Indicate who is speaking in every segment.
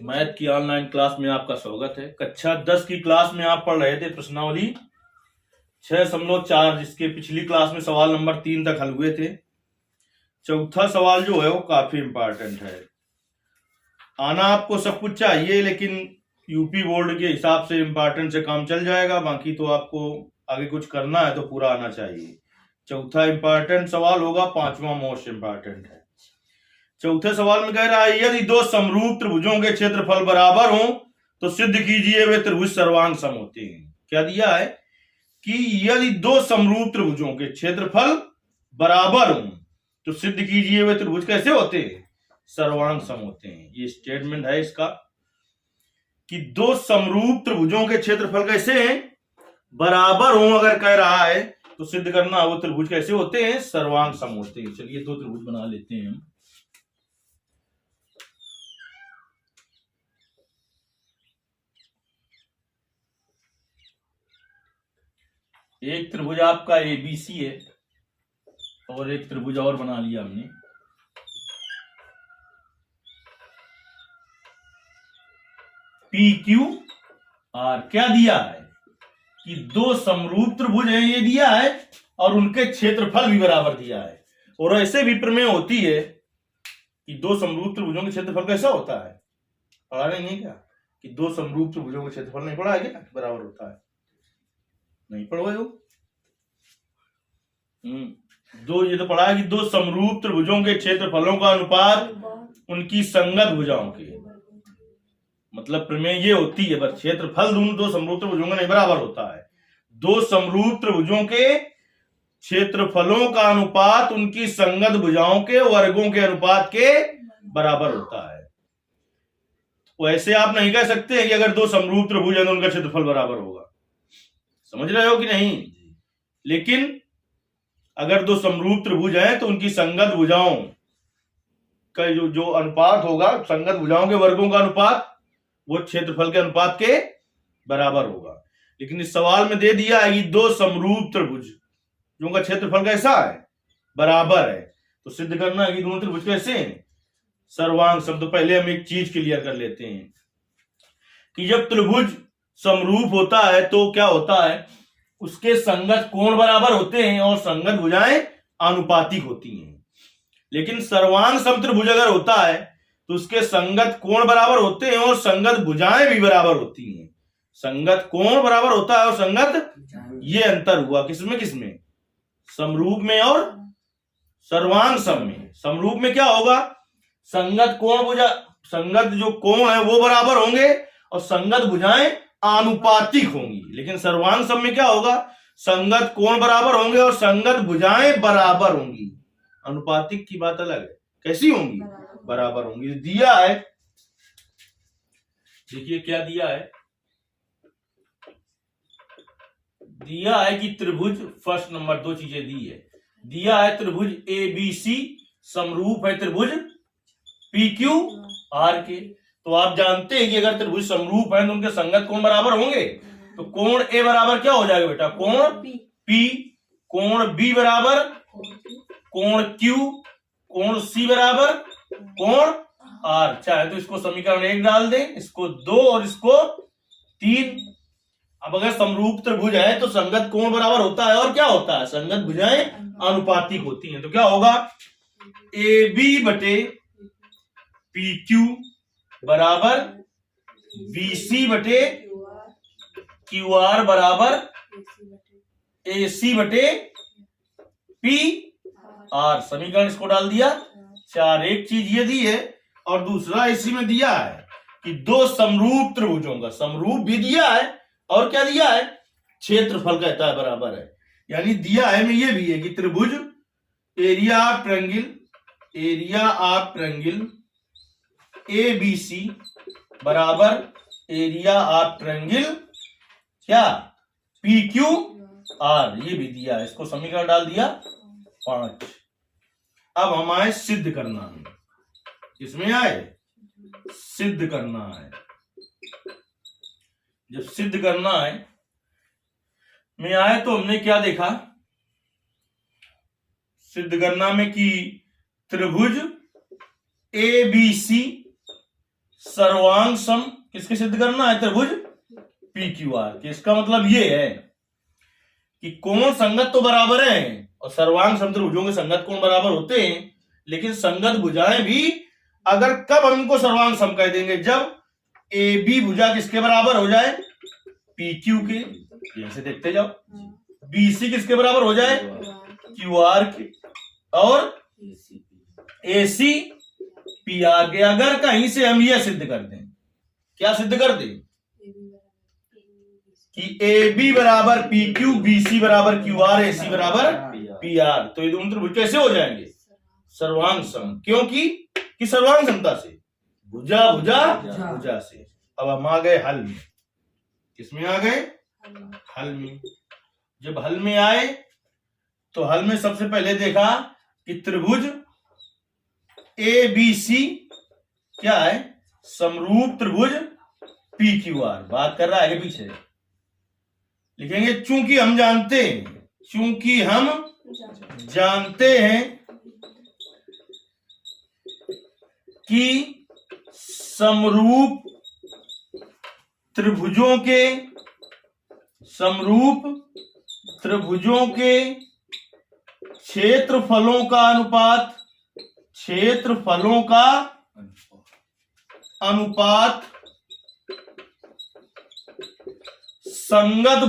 Speaker 1: Math की online class में आपका स्वागत है। कक्षा 10 की क्लास में आप पढ़ रहे थे प्रश्नावली 6.4, जिसके पिछली क्लास में सवाल नंबर 3 तक हल हुए थे। चौथा सवाल जो है वो काफी इंपॉर्टेंट है। आना आपको सब कुछ चाहिए, लेकिन यूपी बोर्ड के हिसाब से इंपॉर्टेंट से काम चल जाएगा, बाकी तो आपको आगे कुछ करना है तो पूरा आना चाहिए। चौथा इंपॉर्टेंट सवाल होगा, 5वां मोस्ट इंपॉर्टेंट है। चौथे सवाल में कह रहा है, यदि दो समरूप त्रिभुजों के क्षेत्रफल बराबर हों तो सिद्ध कीजिए वे त्रिभुज सर्वांग सम होते हैं। क्या दिया है कि यदि दो समरूप त्रिभुजों के क्षेत्रफल बराबर हों तो सिद्ध कीजिए वे त्रिभुज कैसे होते हैं, सर्वांग सम होते हैं। ये स्टेटमेंट है इसका कि दो समरूप त्रिभुजों के क्षेत्रफल कैसे हैं, बराबर हों अगर कह रहा है तो सिद्ध करना वो त्रिभुज कैसे होते हैं, सर्वांग सम होते हैं। चलिए दो त्रिभुज बना लेते हैं हम। एक त्रिभुज आपका ABC है और एक त्रिभुज और बना लिया हमने। PQR। क्या दिया है कि दो समरूप त्रिभुज हैं, ये दिया है, और उनके क्षेत्रफल भी बराबर दिया है। और ऐसे भी प्रमेय होती है कि दो समरूप त्रिभुजों के क्षेत्रफल कैसा होता है, पढ़ा नहीं है क्या कि दो समरूप त्रिभुजों का क्षेत्रफल नहीं पढ़ा है क्या, बराबर होता है, नहीं पढ़ोगे हो। दो ये तो पढ़ा है कि दो समरूप त्रिभुजों के क्षेत्रफलों का अनुपात उनकी संगत भुजाओं के, मतलब प्रमेय ये होती है, बस क्षेत्रफल दो समरूप त्रिभुजों का नहीं बराबर होता है। दो समरूप त्रिभुजों के क्षेत्रफलों का अनुपात उनकी संगत भुजाओं के वर्गों के अनुपात के बराबर होता है। वैसे आप नहीं कह सकते कि अगर दो समरूप त्रिभुज हैं तो उनका क्षेत्रफल बराबर होगा, समझ रहे हो कि नहीं। लेकिन अगर दो समरूप त्रिभुज हैं तो उनकी संगत भुजाओं का जो अनुपात होगा, संगत भुजाओं के वर्गों का अनुपात वो क्षेत्रफल के अनुपात के बराबर होगा। लेकिन इस सवाल में दे दिया है कि दो समरूप त्रिभुज जिनका क्षेत्रफल कैसा है, बराबर है, तो सिद्ध करना है कि दोनों त्रिभुज कैसे हैं, सर्वांग सम। तो पहले हम एक चीज क्लियर कर लेते हैं कि जब त्रिभुज समरूप होता है तो क्या होता है, उसके संगत कोण बराबर होते हैं और संगत भुजाएं आनुपातिक होती हैं। लेकिन सर्वांग सम त्रिभुज अगर होता है तो उसके संगत कोण बराबर होते हैं और संगत भुजाएं भी बराबर होती हैं। संगत कोण बराबर होता है और संगत, ये अंतर हुआ किसमें किसमें, समरूप में और सर्वांग सम में। समरूप में क्या होगा, संगत कोण भुजा, संगत जो कोण है वो बराबर होंगे और संगत भुजाएं आनुपातिक होंगी। लेकिन सर्वांग सम में क्या होगा, संगत कोण बराबर होंगे और संगत भुजाएं बराबर होंगी। अनुपातिक की बात अलग है, कैसी होंगी, बराबर होंगी। दिया है, देखिए क्या दिया है, दिया है कि त्रिभुज, फर्स्ट नंबर दो चीजें दी है। दिया है त्रिभुज ABC समरूप है त्रिभुज PQR के। तो आप जानते हैं कि अगर त्रिभुज समरूप है तो उनके संगत कोण बराबर होंगे। तो कोण A बराबर क्या हो जाएगा बेटा, कोण P, कोण B बराबर कोण Q, कोण C बराबर कोण R। चाहे तो इसको समीकरण 1 डाल दें, इसको 2 और इसको 3। अब अगर समरूप त्रिभुज है तो संगत कोण बराबर होता है और क्या होता है, संगत भुजाएं आनुपातिक होती हैं। तो क्या होगा, AB बटे PQ बराबर BC बटे QR बराबर AC बटे PR। समीकरण इसको डाल दिया 4। एक चीज ये दी है और दूसरा इसी में दिया है कि दो समरूप त्रिभुजों का, समरूप भी दिया है और क्या दिया है, क्षेत्रफल कहता है बराबर है। यानी दिया है में ये भी है कि त्रिभुज area of triangle, area of triangle ABC बराबर एरिया ऑफ ट्रायंगल क्या PQR, ये भी दिया है। इसको समीकरण डाल दिया 5। अब हम आए सिद्ध करना है, किसमें आए, सिद्ध करना है। जब सिद्ध करना है में आए तो हमने क्या देखा, सिद्ध करना में कि त्रिभुज ABC सर्वांग सम किसके सिद्ध करना है? त्रिभुज PQR के। इसका मतलब ये है कि कोण संगत तो बराबर है और सर्वांग सम त्रिभुजों के संगत कोण बराबर होते हैं, लेकिन संगत भुजाएं भी अगर कब हम इनको सर्वांग सम कह देंगे? जब AB भुजा किसके बराबर हो जाए? PQ के। ऐसे देखते जाओ। BC किसके बराबर हो जाए? QR के। और AC PR के। अगर कहीं से हम यह सिद्ध कर दें, क्या सिद्ध कर दें? कि AB बराबर PQ, BC बराबर QR, AC बराबर PR, तो ये दोनों त्रिभुज कैसे हो जाएंगे? सर्वांग सम। क्योंकि कि सर्वांग समता से, भुजा भुजा भुजा से। अब हम आ गए हल में। किसमें आ गए? हल में। जब हल में आए तो हल में सबसे पहले देखा कि त्रिभुज ABC क्या है? समरूप त्रिभुज PQR। बात कर रहा है आगे पीछे लिखेंगे। चूंकि हम जानते हैं कि समरूप त्रिभुजों के क्षेत्रफलों का अनुपात संगत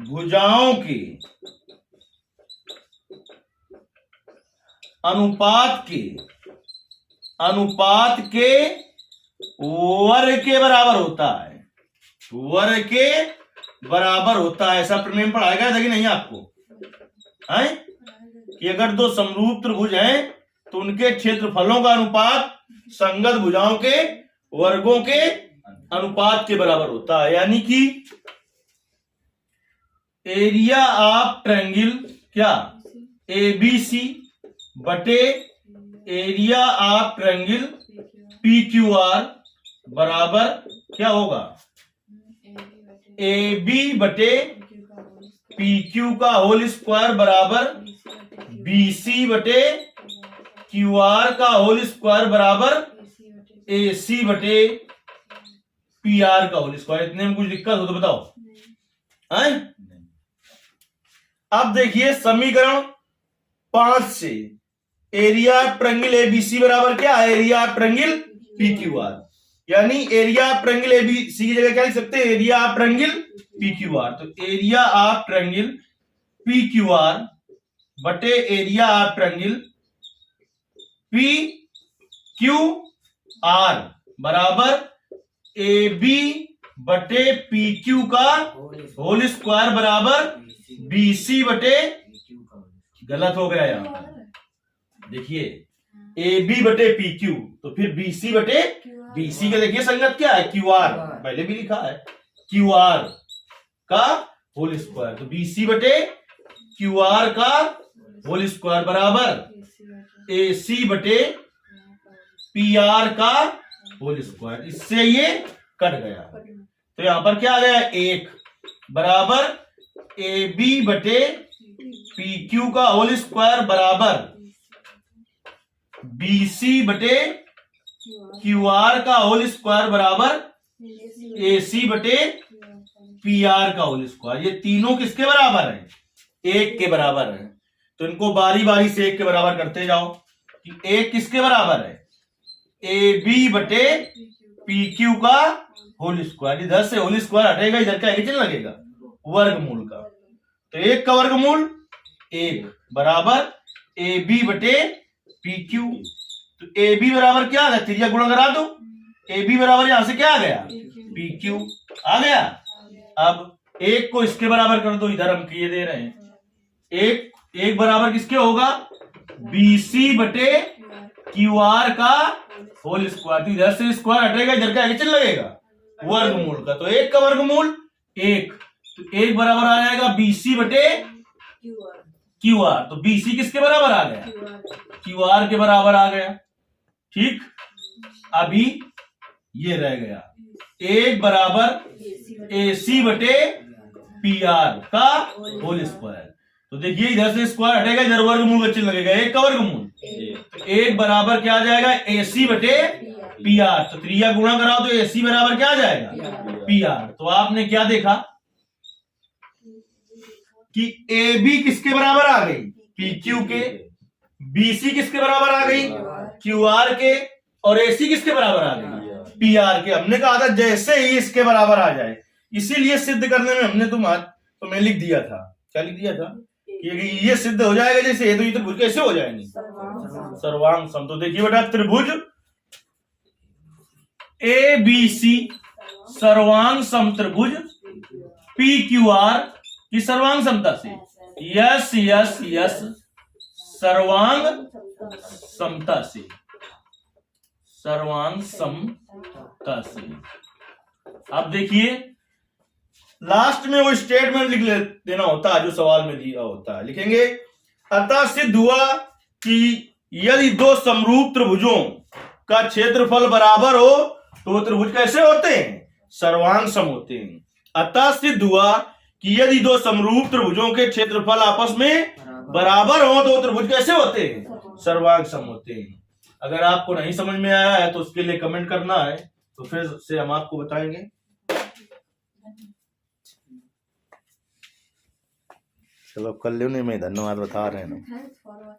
Speaker 1: भुजाओं के अनुपात के वर्ग के बराबर होता है। वर्ग के बराबर होता है। ऐसा प्रमेय में पढ़ाया गया था कि नहीं आपको? है कि अगर दो समरूप त्रिभुज हैं तो उनके क्षेत्रफलों का अनुपात संगत भुजाओं के वर्गों के अनुपात के बराबर होता है। यानी कि एरिया ऑफ ट्रायंगल क्या? ABC बटे एरिया ऑफ ट्रायंगल PQR बराबर क्या होगा? AB बटे PQ का होल स्क्वायर बराबर BC बटे QR का होल स्क्वायर बराबर AC बटे PR का होल स्क्वायर। इतने में कुछ दिक्कत हो तो बताओ। हैं? अब देखिए समीकरण 5 से एरिया ट्रायंगल ABC बराबर क्या है? Area triangle PQR। यानी एरिया ट्रायंगल ABC की जगह क्या लिख सकते हैं? Area of triangle PQR। तो एरिया ऑफ ट्रायंगल PQR बटे एरिया ऑफ ट्रायंगल PQR बराबर AB बटे PQ का होल स्क्वायर बराबर BC बटे, गलत हो गया यहां पर। देखिए AB बटे PQ तो फिर BC बटे BC का देखिए संगत क्या है? QR। पहले भी लिखा है QR का होल स्क्वायर। तो BC बटे QR का होल स्क्वायर बराबर AC बटे PR का होल स्क्वायर। इससे ये कट गया। तो यहां पर क्या आ गया? 1 बराबर AB बटे PQ का होल स्क्वायर बराबर BC बटे QR का होल स्क्वायर बराबर AC बटे PR का होल स्क्वायर। ये तीनों किसके बराबर है? 1 के बराबर है। तो इनको बारी बारी से 1 के बराबर करते जाओ कि 1 किसके बराबर है? AB बटे PQ का होल स्क्वायर। इधर से होल स्क्वायर हटेगा, इधर का एडिशन लगेगा वर्गमूल का। तो 1 का वर्गमूल 1 बराबर AB बटे PQ। तो AB बराबर क्या आ गया? त्रिज्या गुणा करा दो। AB बराबर यहां से क्या आ गया? PQ आ गया। अब 1 को इसके बराबर कर दो, इधर हम किए दे रहे हैं। 1 बराबर किसके होगा? BC बटे QR का होल स्क्वायर। इधर से स्क्वायर हटेगा, इधर का एडिशन लगेगा वर्गमूल का। तो 1 का वर्गमूल 1। तो 1 बराबर आ जाएगा BC बटे QR। तो BC किसके बराबर आ गया? QR के बराबर आ गया। ठीक। अभी ये रह गया 1 बराबर AC बटे PR का होल स्क्वायर। तो देखिए इधर से स्क्वायर हटेगा, इधर वर्गमूल का चिन्ह लगेगा, एक का वर्गमूल, तो एक बराबर क्या आ जाएगा, AC बटे PR। तो त्रिया गुणा कराओ तो AC बराबर क्या आ जाएगा, PR। तो आपने क्या देखा कि AB किसके बराबर आ गई, PQ के, BC किसके बराबर आ गई, QR के, और AC किसके बराबर आ गई, PR के। हमने कहा था जैसे ही इसके बराबर आ जाए, इसीलिए सिद्ध करने में हमने तुम्हें लिख दिया था, क्या लिख दिया था कि ये सिद्ध हो जाएगा जैसे, तो ये त्रिभुज कैसे हो जाएंगे, सर्वांग सम। तो देखिए बेटा त्रिभुज ABC सर्वांग सम त्रिभुज PQR की सर्वांग समता से, यस यस यस सर्वांग समता से, सर्वांग समता से। अब देखिए लास्ट में वो स्टेटमेंट लिख देना होता है जो सवाल में दिया होता है, लिखेंगे अतः सिद्ध हुआ कि यदि दो समरूप त्रिभुजों का क्षेत्रफल बराबर हो तो त्रिभुज कैसे होते हैं, सर्वांग सम होते हैं। अतः सिद्ध हुआ कि यदि दो समरूप त्रिभुजों के क्षेत्रफल आपस में बराबर हो तो त्रिभुज कैसे होते हैं, सर्वांग सम होते हैं। अगर आपको नहीं समझ में आया है तो उसके लिए कमेंट करना है, तो फिर से हम आपको बताएंगे। चलो कल में धन्यवाद बता रहे हैं।